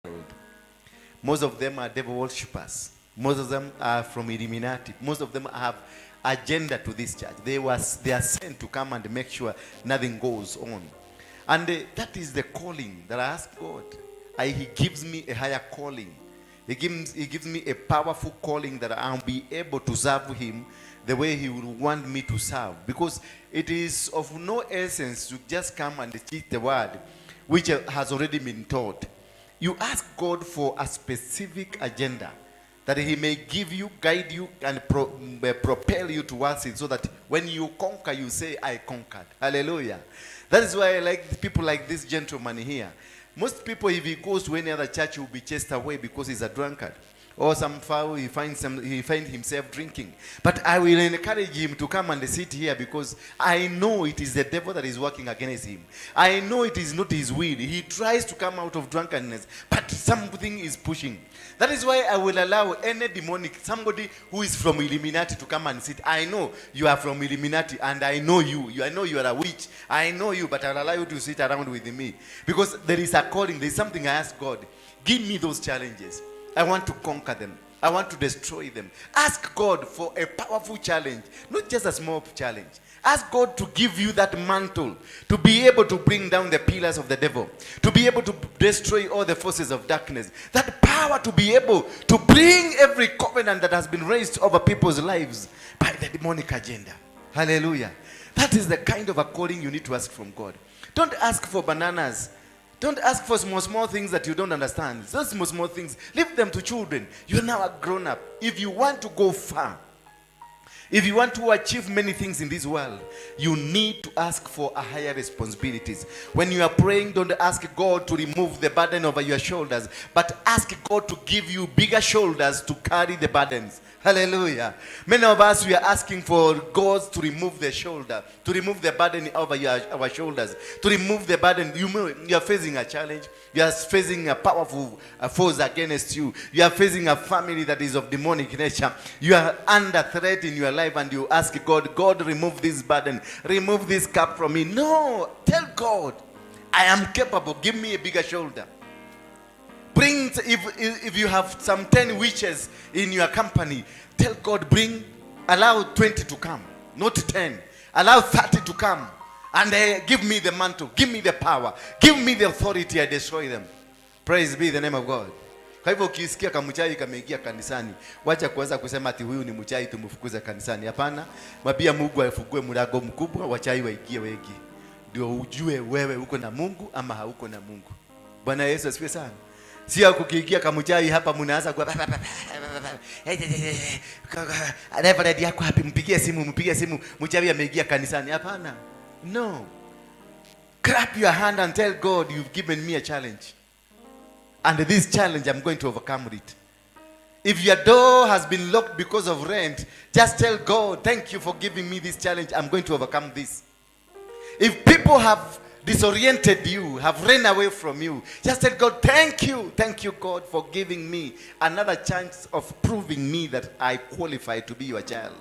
world. Most of them are devil worshippers. Most of them are from Illuminati. Most of them have agenda to this church. They are sent to come and make sure nothing goes on. And that is the calling that I ask God. He gives me a higher calling. He gives me a powerful calling that I'll be able to serve him the way he would want me to serve. Because it is of no essence to just come and teach the word which has already been taught. You ask God for a specific agenda that he may give you, guide you, and propel you towards it, so that when you conquer, you say, I conquered. Hallelujah. That is why I like people like this gentleman here. Most people, if he goes to any other church, he will be chased away because he's a drunkard. Or somehow he finds himself drinking. But I will encourage him to come and sit here, because I know it is the devil that is working against him. I know it is not his will. He tries to come out of drunkenness, but something is pushing. That is why I will allow any demonic, somebody who is from Illuminati, to come and sit. I know you are from Illuminati, and I know you. I know you are a witch. I know you, but I'll allow you to sit around with me. Because there is a calling. There is something I ask God. Give me those challenges. I want to conquer them. I want to destroy them. Ask God for a powerful challenge, not just a small challenge. Ask God to give you that mantle, to be able to bring down the pillars of the devil, to be able to destroy all the forces of darkness. That power to be able to bring every covenant that has been raised over people's lives by the demonic agenda. Hallelujah. That is the kind of a calling you need to ask from God. Don't ask for bananas. Don't ask for small things that you don't understand. Those small things, leave them to children. You're now a grown-up. If you want to go far, if you want to achieve many things in this world, you need to ask for a higher responsibilities. When you are praying, don't ask God to remove the burden over your shoulders, but ask God to give you bigger shoulders to carry the burdens. Hallelujah. Many of us, we are asking for God to remove the shoulder, to remove the burden over our shoulders, to remove the burden. You are facing a challenge. You are facing a powerful force against you. You are facing a family that is of demonic nature. You are under threat in your life, and you ask God, God, remove this burden. Remove this cup from me. No, tell God, I am capable. Give me a bigger shoulder. Bring, if you have some 10 witches in your company, tell God, allow 20 to come, not 10. Allow 30 to come, and give me the mantle, give me the power, give me the authority, I destroy them. Praise be the name of God. Kwa hivyo ukisikia kamchai kameingia kanisani, wacha kuanza kusema ati huyu ni mchai tumfukuze kanisani. Hapana, mwambie Mungu afungue mlango mkubwa, wachai waingie wengi. Ndio ujue wewe uko na Mungu ama hauko na Mungu. Bwana Yesu asifiwe sana. Sio kukiingia kamchai hapa mnaanza kwa Reverend yako hapi, mpigie simu mchawi ameingia kanisani. Hapana. No. Clap your hand and tell God, you've given me a challenge. And this challenge, I'm going to overcome it. If your door has been locked because of rent, just tell God, thank you for giving me this challenge. I'm going to overcome this. If people have disoriented you, have run away from you, just tell God, thank you God, for giving me another chance of proving me that I qualify to be your child.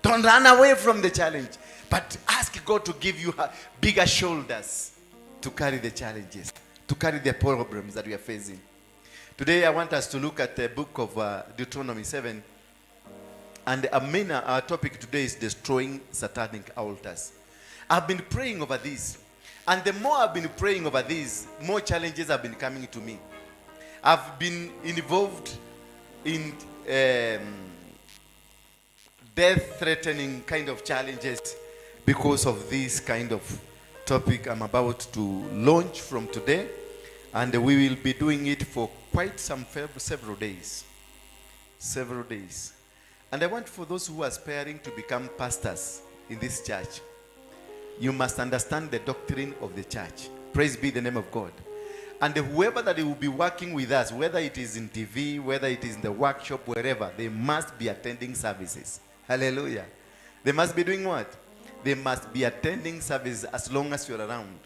Don't run away from the challenge, but ask God to give you bigger shoulders to carry the challenges, to carry the problems that we are facing. Today I want us to look at the book of Doctrine 7, and our topic today is destroying satanic altars. I've been praying over this, and the more I've been praying over this, more challenges have been coming to me. I've been involved in death-threatening kind of challenges because of this kind of topic I'm about to launch from today, and we will be doing it for quite several days. And I want for those who are aspiring to become pastors in this church, you must understand the doctrine of the church. Praise be the name of God. And whoever that will be working with us, whether it is in TV, whether it is in the workshop, wherever, they must be attending services. Hallelujah. They must be doing what? They must be attending services as long as you're around.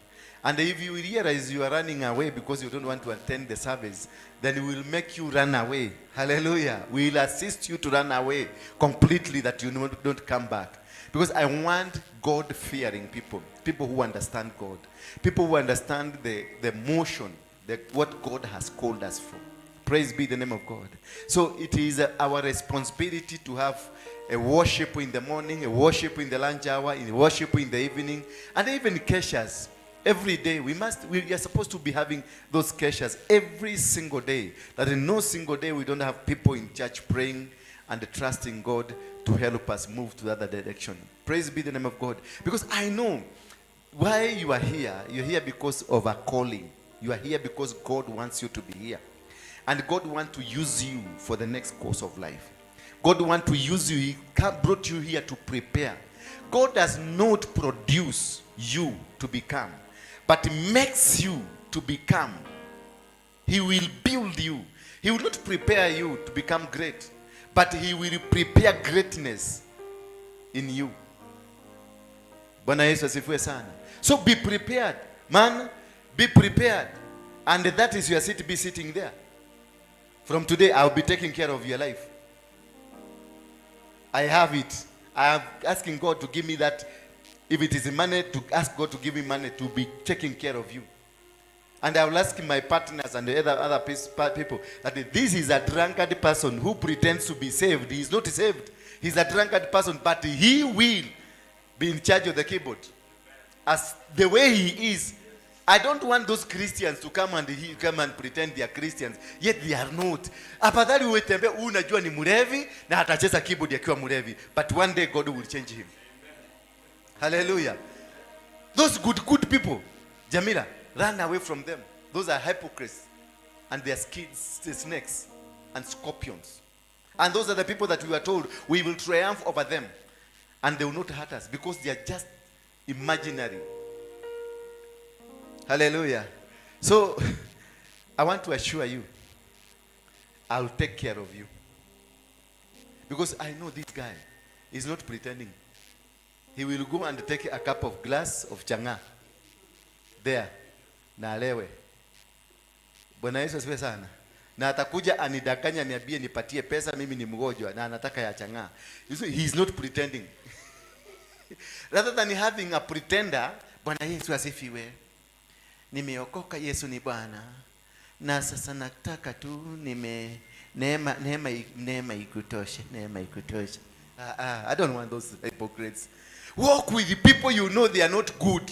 And if you realize you are running away because you don't want to attend the service, then we will make you run away. Hallelujah. We will assist you to run away completely, that you don't come back. Because I want God-fearing people, people who understand God, people who understand the motion what God has called us for. Praise be the name of God. So it is our responsibility to have a worship in the morning, a worship in the lunch hour, a worship in the evening, and even keshas. Every day we are supposed to be having those keshas every single day. That in no single day we don't have people in church praying and trusting God to help us move to the other direction. Praise be the name of God. Because I know why you are here. You're here because of a calling. You are here because God wants you to be here. And God wants to use you for the next course of life. God wants to use you. He brought you here to prepare. God does not produce you to become, but makes you to become. He will build you. He will not prepare you to become great, but He will prepare greatness in you. Bwana Yesu asifiwe sana. So be prepared, man. Be prepared. And that is your seat. Be sitting there. From today, I'll be taking care of your life. I have it. I am asking God to give me that. If it is money, to ask God to give me money to be taking care of you. And I will ask my partners and the other people that this is a drunkard person who pretends to be saved. He is not saved. He's a drunkard person, but he will be in charge of the keyboard. As the way he is. I don't want those Christians to come and pretend they are Christians, yet they are not. Afadhali uwetembe unajua ni mlevi na atacheza keyboard akiwa mlevi, but one day God will change him. Hallelujah. Those good people, Jamila, run away from them. Those are hypocrites, and they are snakes and scorpions. And those are the people that we were told we will triumph over them, and they will not hurt us because they are just imaginary. Hallelujah. So, I want to assure you, I'll take care of you. Because I know this guy is not pretending. He will go and take a cup of glass of changa. There. Na alewe. Bwana Yesu asifiwe sana. Na atakuja anidanganya niambie nipatie pesa mimi ni mgonjwa na anataka ya changa. He is not pretending. Rather than having a pretender, Bwana Yesu asifiwe. Nimeokoka, Yesu ni Bwana. Na sasa nataka tu neema ikutoshe. I don't want those hypocrites. Walk with the people you know they are not good.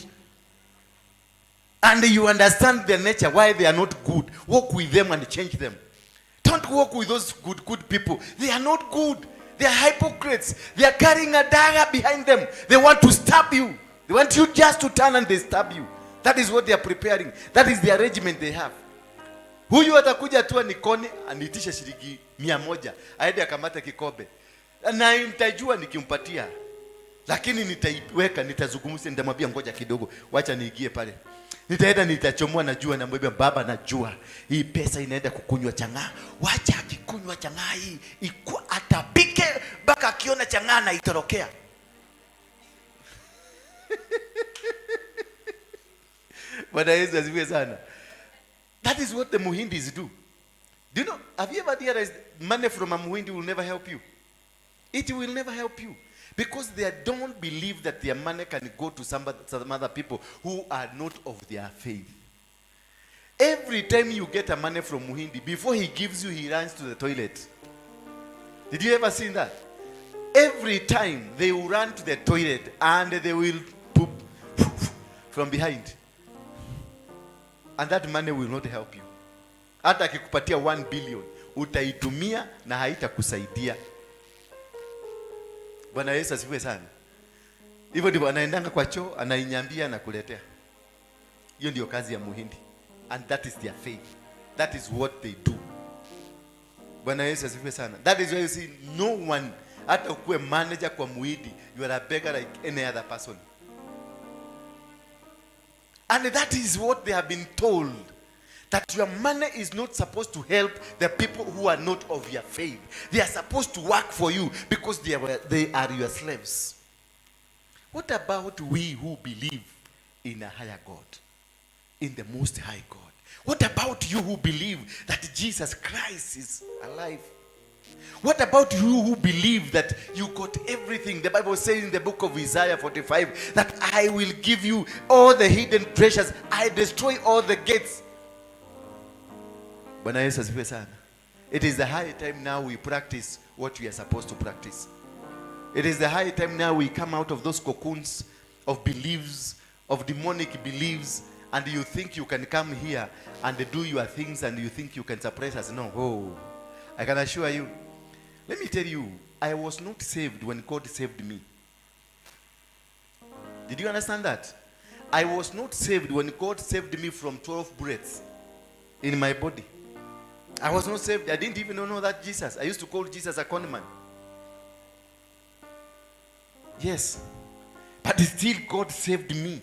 And you understand their nature, why they are not good. Walk with them and change them. Don't walk with those good people. They are not good. They are hypocrites. They are carrying a dagger behind them. They want to stab you. They want you just to turn and they stab you. That is what they are preparing. That is the arrangement they have. Huyu atakuja tu nikoni anitisha shilingi 100. Aende akamata kikombe. Na nitajua nikimpatia. Lakini nitaiweka, nitazungumzia, nitamwambia ngoja kidogo. Wacha niingie pale. Nitaenda nitachomoa najua na mbebe baba najua. Hii pesa inaenda kukunywa chang'aa. Wacha akikunywa chang'aa hii atapike mpaka akiona chang'aa na itorokea. Bwana Yesu asifiwe sana. That is what the Muhindis do. Do you know, have you ever realized money from a Muhindi will never help you? It will never help you. Because they don't believe that their money can go to some other people who are not of their faith. Every time you get a money from Muhindi, before he gives you, he runs to the toilet. Did you ever see that? Every time they will run to the toilet and they will poop from behind. And that money will not help you. Hata akikupatia 1 billion, utaitumia na haitakusaidia. Bwana Yesu asifiwe sana. Hivyo ndivyo anaendanga kwa choo, anainyambia na kuletea. Hiyo ndio kazi ya Muhindi. And that is their faith. That is what they do. Bwana Yesu asifiwe sana. That is why you see no one, hata ukue manager kwa Muhindi, you are a beggar like any other person. And that is what they have been told. That your money is not supposed to help the people who are not of your faith. They are supposed to work for you because they are your slaves. What about we who believe in a higher God? In the most high God? What about you who believe that Jesus Christ is alive? What about you who believe that you got everything? The Bible says in the book of Isaiah 45 that I will give you all the hidden treasures. I destroy all the gates. Bwana Yesu asifiwe sana. It is the high time now we practice what we are supposed to practice. It is the high time now we come out of those cocoons of beliefs, of demonic beliefs, and you think you can come here and do your things and you think you can suppress us. No. Oh, I can assure you. Let me tell you, I was not saved when God saved me. Did you understand that? I was not saved when God saved me from 12 bullets in my body. I was not saved. I didn't even know that Jesus. I used to call Jesus a con man. Yes. But still God saved me.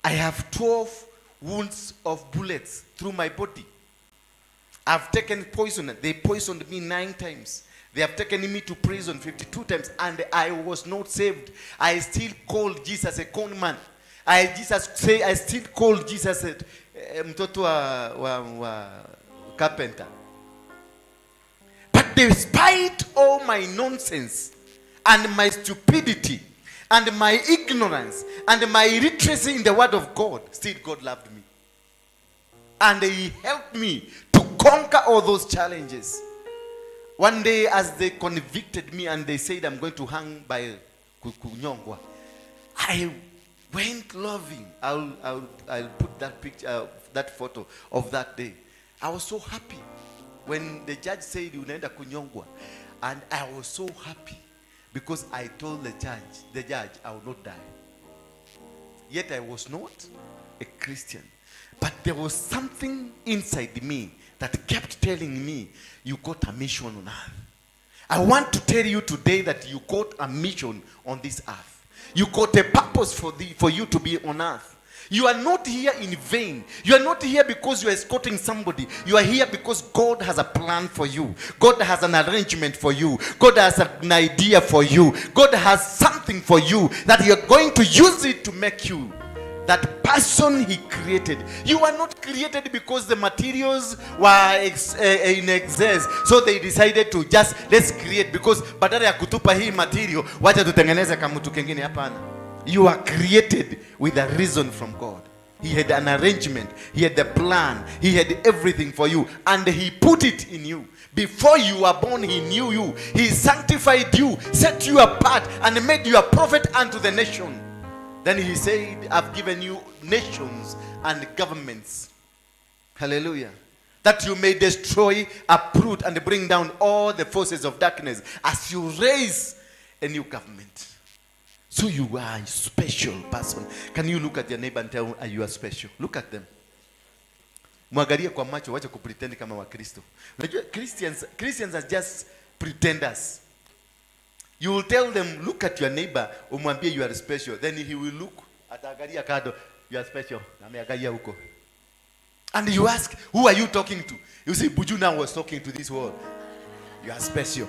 I have 12 wounds of bullets through my body. I've taken poison. They poisoned me 9 times. They have taken me to prison 52 times. And I was not saved. I still called Jesus a con man. I still called Jesus a mtoto wa carpenter. But despite all my nonsense and my stupidity and my ignorance and my illiteracy in the word of God, still God loved me. And he helped me to conquer all those challenges. One day as they convicted me and they said I'm going to hang by kunyongwa, I went loving. I'll put that picture, that photo of that day. I was so happy when the judge said unaenda kunyongwa, and I was so happy because I told the judge I would not die. Yet I was not a Christian, but there was something inside me that kept telling me, you got a mission on earth. I want to tell you today that you got a mission on this earth. You got a purpose for you to be on earth. You are not here in vain. You are not here because you are escorting somebody. You are here because God has a plan for you. God has an arrangement for you. God has an idea for you. God has something for you that you are going to use it to make you that person he created. You are not created because the materials were in excess, so they decided to just let's create, because badala ya kutupa hii material wacha tutengeneze kama mtu kingine. Hapana. You are created with a reason from God. He had an arrangement. He had a plan. He had everything for you, and he put it in you. Before you were born, he knew you. He sanctified you, set you apart, and made you a prophet unto the nation. Then he said, I've given you nations and governments. Hallelujah. That you may destroy, uproot, and bring down all the forces of darkness as you raise a new government. So you are a special person. Can you look at your neighbor and tell them you are special? Look at them. Mwangalie kwa macho, wacha kupretend kama wa Kristo. Unajua Christians are just pretenders. You will tell them, look at your neighbor, umwambie you are special. Then he will look, ataangalia kado, you are special. Ameangalia huko. And you ask, who are you talking to? You say, Buju now was talking to this world. You are special.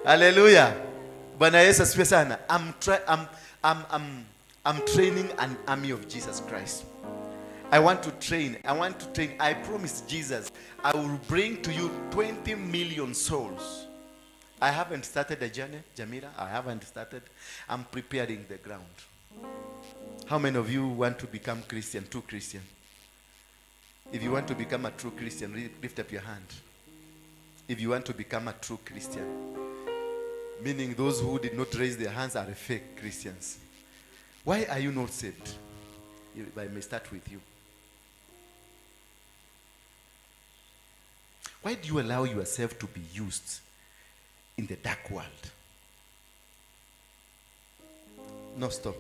Hallelujah. Bwana Yesu asifiwe sana. I'm training an army of Jesus Christ. I want to train. I promised Jesus I will bring to you 20 million souls. I haven't started the journey, Jamila. I haven't started. I'm preparing the ground. How many of you want to become Christian, true Christian? If you want to become a true Christian, lift up your hand. If you want to become a true Christian, meaning those who did not raise their hands are fake Christians. Why are you not saved? If I may start with you. Why do you allow yourself to be used in the dark world? No, stop.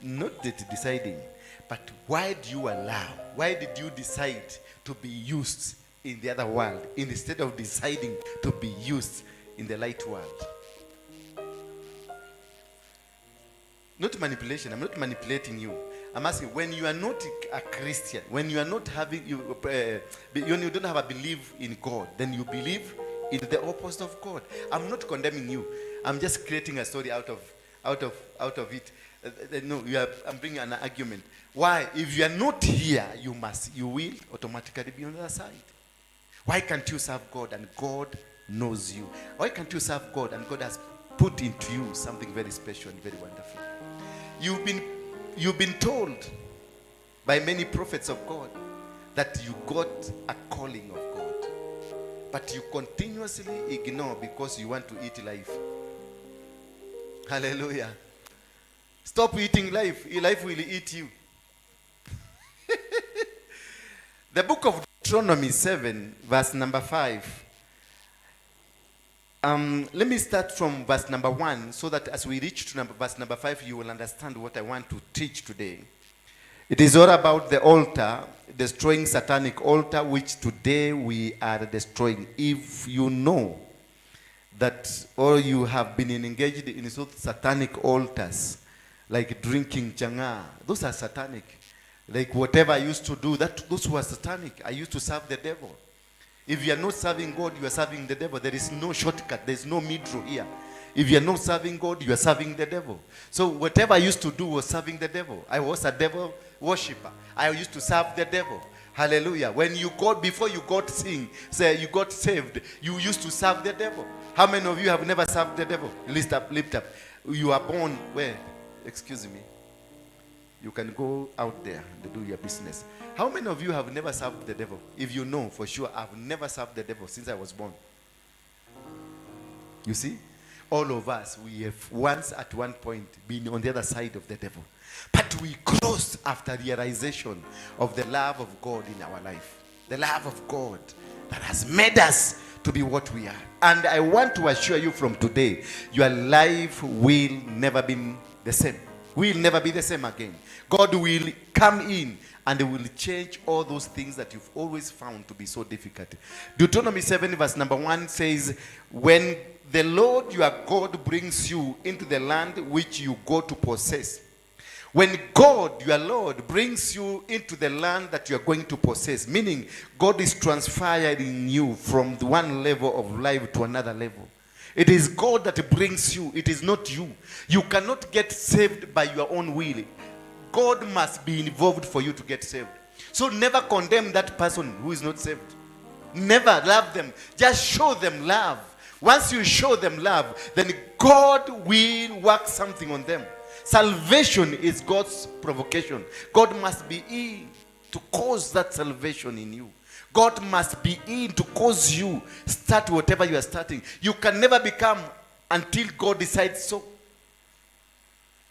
Not that deciding, but why do you allow? Why did you decide to be used in the other world instead of deciding to be used in the light world? Not manipulation. I'm not manipulating you. I'm asking, when you are not a Christian, when you are not having, when you don't have a belief in God, then you believe in the opposite of God. I'm not condemning you. I'm just creating a story out of it. No, I'm bringing an argument. Why? If you are not here, you will automatically be on the other side. Why can't you serve God and God knows you? Why can't you serve God and God has put into you something very special and very wonderful. You've been told by many prophets of God that you got a calling of God, but you continuously ignore because you want to eat life. Hallelujah. Stop eating life. Life will eat you. The book of Doctrine 7, verse number 5. Let me start from verse number 1, so that as we reach to verse number 5, you will understand what I want to teach today. It is all about the altar, destroying satanic altar, which today we are destroying. If you know that, or you have been engaged in satanic altars, like drinking changa, those are satanic. Like whatever I used to do, those were satanic. I used to serve the devil. If you are not serving God, you are serving the devil. There is no shortcut. There is no middle here. If you are not serving God, you are serving the devil. So whatever I used to do was serving the devil. I was a devil worshipper. I used to serve the devil. Hallelujah. When you got, before you got you got saved, you used to serve the devil. How many of you have never served the devil? Lift up. You are born where? Excuse me. You can go out there and do your business. How many of you have never served the devil? If you know for sure, I've never served the devil since I was born. You see? All of us, we have once at one point been on the other side of the devil. But we crossed after realization of the love of God in our life. The love of God that has made us to be what we are. And I want to assure you from today, your life will never be the same. Will never be the same again. God will come in and will change all those things that you've always found to be so difficult. Deuteronomy 7 verse number 1 says, when the Lord your God brings you into the land which you go to possess. When God, your Lord, brings you into the land that you are going to possess, meaning God is transferring you from one level of life to another level. It is God that brings you. It is not you. You cannot get saved by your own will. God must be involved for you to get saved. So never condemn that person who is not saved. Never love them. Just show them love. Once you show them love, then God will work something on them. Salvation is God's provocation. God must be in to cause that salvation in you. God must be in to cause you start whatever you are starting. You can never become until God decides so.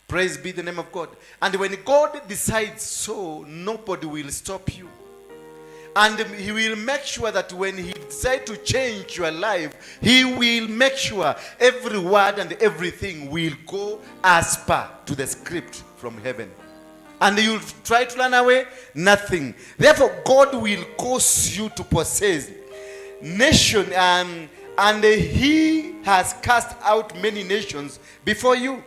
Praise be the name of God. And when God decides so, nobody will stop you. And he will make sure that when he decides to change your life, he will make sure every word and everything will go as per to the script from heaven. And you try to run away, nothing. Therefore, God will cause you to possess nation, and he has cast out many nations before you.